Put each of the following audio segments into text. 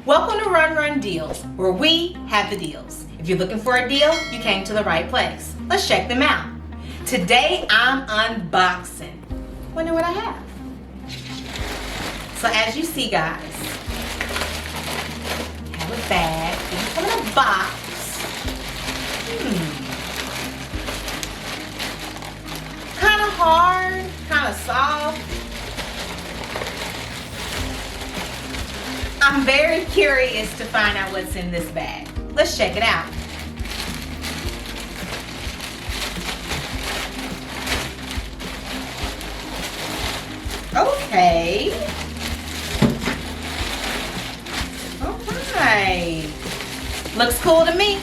Welcome to Run Run Deals, where we have the deals. If you're looking for a deal, you came to the right place. Let's check them out. Today I'm unboxing. Wonder what I have. So as you see, guys, I have a bag. These come in a box. Kind of hard, kind of soft. I'm very curious to find out what's in this bag. Let's check it out. Okay. Alright. Looks cool to me.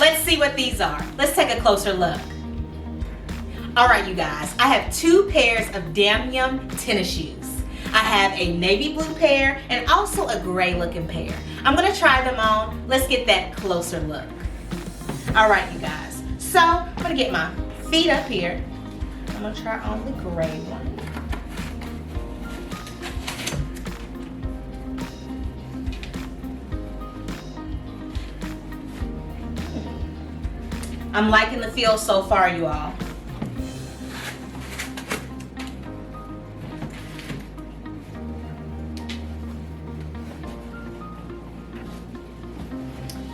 Let's see what these are. Let's take a closer look. Alright, you guys. I have two pairs of Damn Yum tennis shoes. I have a navy blue pair and also a gray looking pair. I'm going to try them on. Let's get that closer look. Alright, you guys. So, I'm going to get my feet up here. I'm going to try on the gray one. I'm liking the feel so far, you all.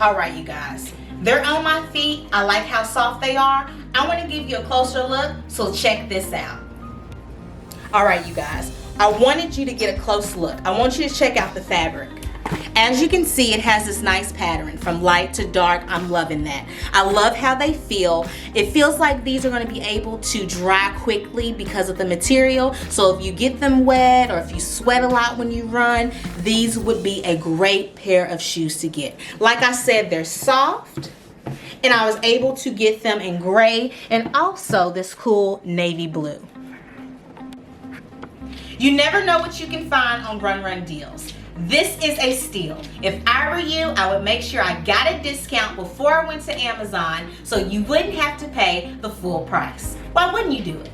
All right, you guys. They're on my feet. I like how soft they are. I want to give you a closer look, so check this out. All right, you guys. I wanted you to get a close look. I want you to check out the fabric. As you can see, it has this nice pattern from light to dark. I'm loving that. I love how they feel. It feels like these are going to be able to dry quickly because of the material. So if you get them wet or if you sweat a lot when you run, these would be a great pair of shoes to get. Like I said, they're soft, and I was able to get them in gray and also this cool navy blue. You never know what you can find on Run Run Deals. This is a steal. If I were you, I would make sure I got a discount before I went to Amazon so you wouldn't have to pay the full price. Why wouldn't you do it?